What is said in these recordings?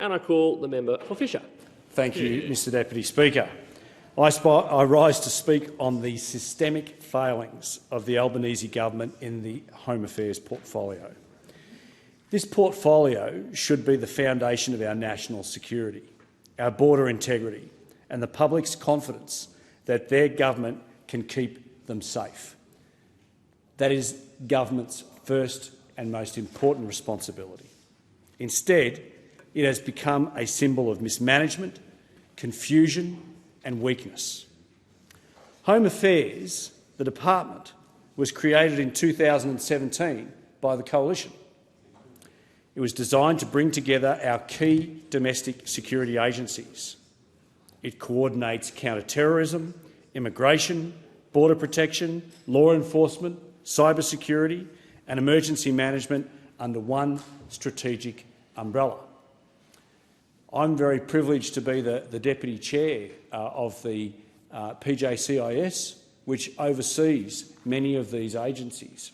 And I call the member for Fisher. Thank you, Mr Deputy Speaker. I rise to speak on the systemic failings of the Albanese Government in the Home Affairs portfolio. This portfolio should be the foundation of our national security, our border integrity and the public's confidence that their government can keep them safe. That is government's first and most important responsibility. Instead, it has become a symbol of mismanagement, confusion and weakness. Home Affairs, the department, was created in 2017 by the Coalition. It was designed to bring together our key domestic security agencies. It coordinates counter-terrorism, immigration, border protection, law enforcement, cybersecurity and emergency management under one strategic umbrella. I'm very privileged to be the Deputy Chair of the PJCIS, which oversees many of these agencies.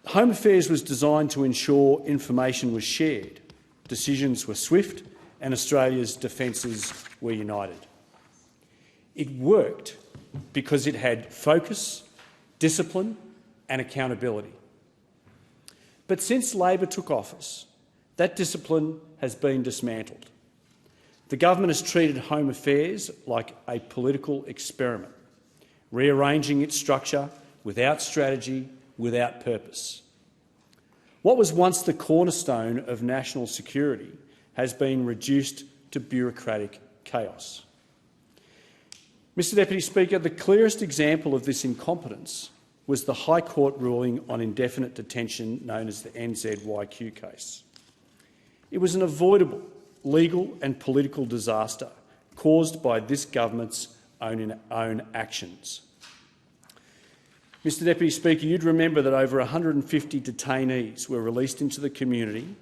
Home Affairs was designed to ensure information was shared, decisions were swift and Australia's defences were united. It worked because it had focus, discipline and accountability. But since Labor took office, that discipline has been dismantled. The government has treated Home Affairs like a political experiment, rearranging its structure without strategy, without purpose. What was once the cornerstone of national security has been reduced to bureaucratic chaos. Mr Deputy Speaker, the clearest example of this incompetence was the High Court ruling on indefinite detention known as the NZYQ case. It was an avoidable legal and political disaster caused by this government's own actions. Mr Deputy Speaker, you'd remember that over 150 detainees were released into the community,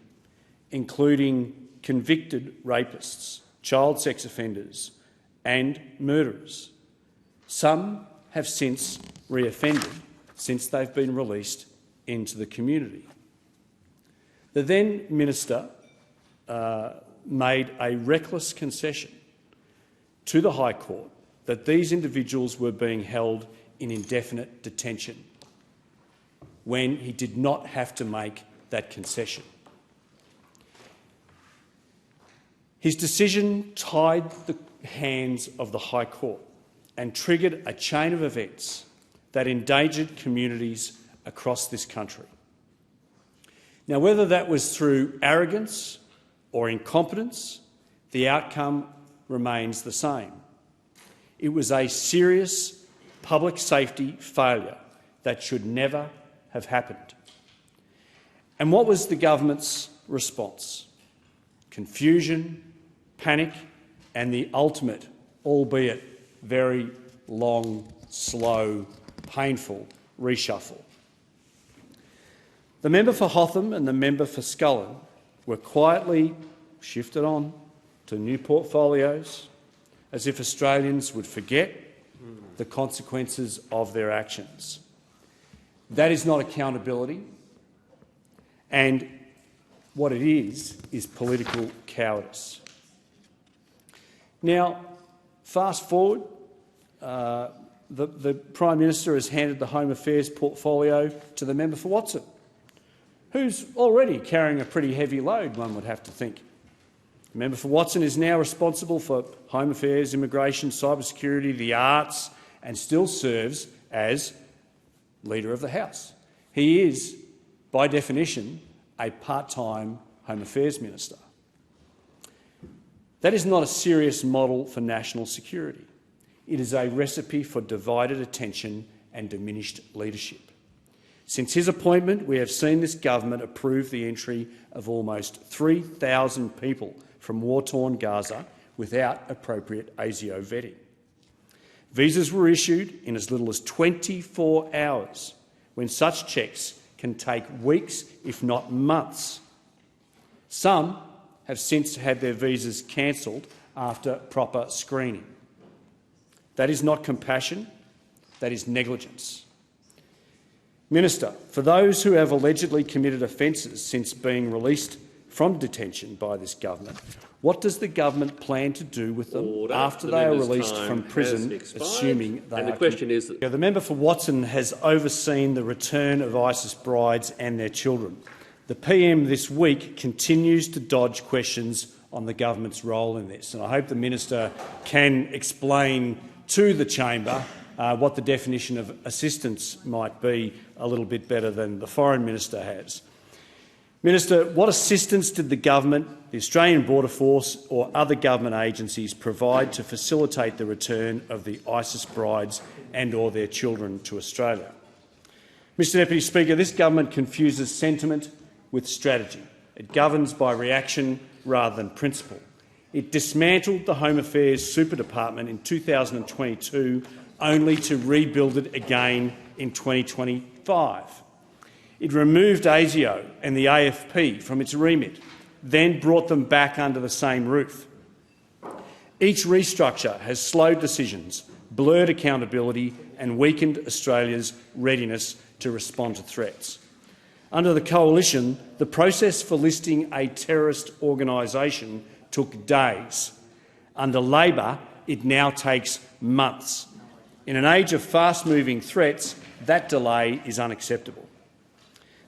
including convicted rapists, child sex offenders and murderers. Some have since reoffended since they've been released into the community. The then Minister made a reckless concession to the High Court that these individuals were being held in indefinite detention when he did not have to make that concession. His decision tied the hands of the High Court and triggered a chain of events that endangered communities across this country. Now, whether that was through arrogance or incompetence, the outcome remains the same. It was a serious public safety failure that should never have happened. And what was the government's response? Confusion, panic and the ultimate, albeit very long, slow, painful reshuffle. The member for Hotham and the member for Scullin were quietly shifted on to new portfolios as if Australians would forget the consequences of their actions. That is not accountability, and what it is political cowardice. Now, fast forward, the Prime Minister has handed the Home Affairs portfolio to the member for Watson, who's already carrying a pretty heavy load, one would have to think. The member for Watson is now responsible for Home Affairs, immigration, cybersecurity, the arts, and still serves as Leader of the House. He is, by definition, a part-time Home Affairs Minister. That is not a serious model for national security. It is a recipe for divided attention and diminished leadership. Since his appointment, we have seen this government approve the entry of almost 3,000 people from war-torn Gaza without appropriate ASIO vetting. Visas were issued in as little as 24 hours, when such checks can take weeks, if not months. Some have since had their visas cancelled after proper screening. That is not compassion, that is negligence. Minister, for those who have allegedly committed offences since being released from detention by this government, what does the government plan to do with them Order. after The they are member's released time from prison, has expired, assuming they and are... the question is that The member for Watson has overseen the return of ISIS brides and their children. The PM this week continues to dodge questions on the government's role in this, and I hope the minister can explain to the chamber what the definition of assistance might be a little bit better than the foreign minister has. Minister, what assistance did the government, the Australian Border Force or other government agencies provide to facilitate the return of the ISIS brides and or their children to Australia? Mr Deputy Speaker, this government confuses sentiment with strategy. It governs by reaction rather than principle. It dismantled the Home Affairs Super Department in 2022 only to rebuild it again in 2025. It removed ASIO and the AFP from its remit, then brought them back under the same roof. Each restructure has slowed decisions, blurred accountability and weakened Australia's readiness to respond to threats. Under the Coalition, the process for listing a terrorist organisation took days. Under Labor, it now takes months. In an age of fast-moving threats, that delay is unacceptable.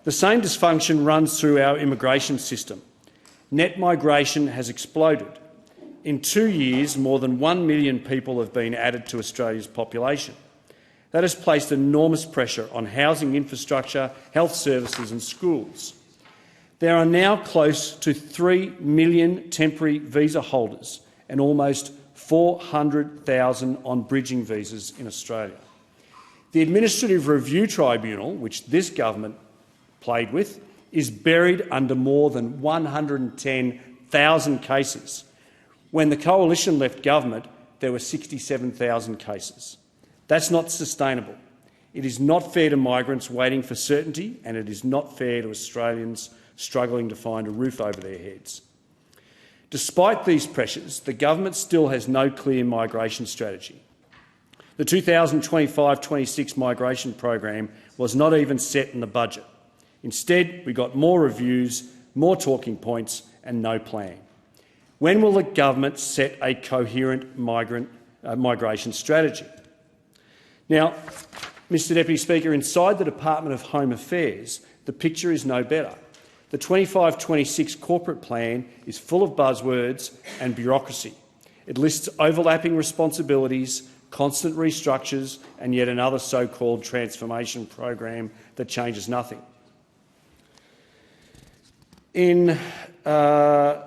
The same dysfunction runs through our immigration system. Net migration has exploded. In 2 years, more than 1 million people have been added to Australia's population. That has placed enormous pressure on housing infrastructure, health services and schools. There are now close to 3 million temporary visa holders and almost 400,000 on bridging visas in Australia. The Administrative Review Tribunal, which this government played with, is buried under more than 110,000 cases. When the Coalition left government, there were 67,000 cases. That's not sustainable. It is not fair to migrants waiting for certainty, and it is not fair to Australians struggling to find a roof over their heads. Despite these pressures, the government still has no clear migration strategy. The 2025-26 migration program was not even set in the budget. Instead, we got more reviews, more talking points and no plan. When will the government set a coherent migration strategy? Now, Mr Deputy Speaker, inside the Department of Home Affairs, the picture is no better. The 25-26 corporate plan is full of buzzwords and bureaucracy. It lists overlapping responsibilities, constant restructures and yet another so-called transformation program that changes nothing. In the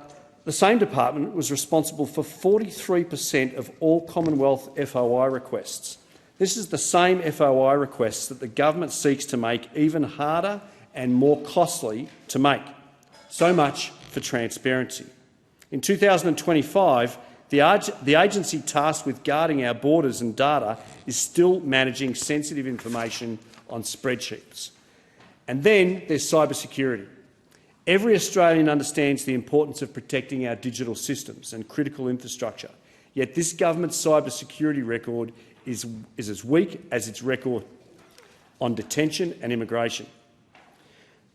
same department was responsible for 43% of all Commonwealth FOI requests. This is the same FOI requests that the government seeks to make even harder and more costly to make. So much for transparency. In 2025, the agency tasked with guarding our borders and data is still managing sensitive information on spreadsheets. And then there's cybersecurity. Every Australian understands the importance of protecting our digital systems and critical infrastructure, yet this government's cybersecurity record is as weak as its record on detention and immigration.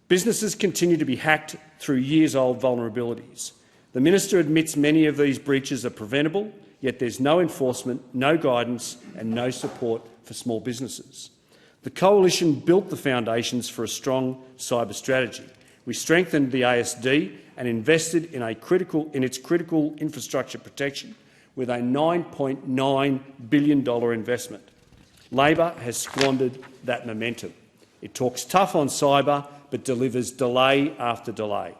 Businesses continue to be hacked through years-old vulnerabilities. The minister admits many of these breaches are preventable, yet there's no enforcement, no guidance and no support for small businesses. The Coalition built the foundations for a strong cyber strategy. We strengthened the ASD and invested in its critical infrastructure protection with a $9.9 billion investment. Labor has squandered that momentum. It talks tough on cyber but delivers delay after delay.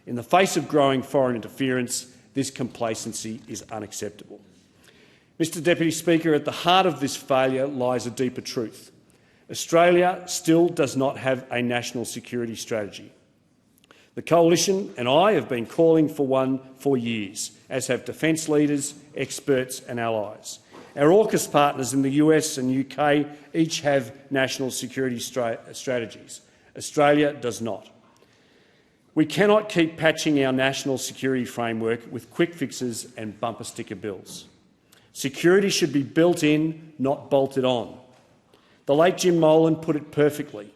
In the face of growing foreign interference, this complacency is unacceptable. Mr Deputy Speaker, at the heart of this failure lies a deeper truth. Australia still does not have a national security strategy. The Coalition and I have been calling for one for years, as have defence leaders, experts and allies. Our AUKUS partners in the US and UK each have national security strategies. Australia does not. We cannot keep patching our national security framework with quick fixes and bumper sticker bills. Security should be built in, not bolted on. The late Jim Molan put it perfectly.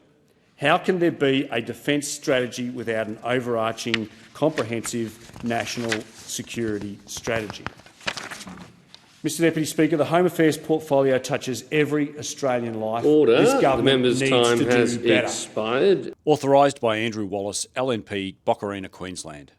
How can there be a defence strategy without an overarching comprehensive national security strategy. Mr Deputy Speaker, the Home Affairs portfolio touches every Australian life. Order. This The government member's needs time to has do better. expired. Authorised by Andrew Wallace, LNP, Boccarina, Queensland.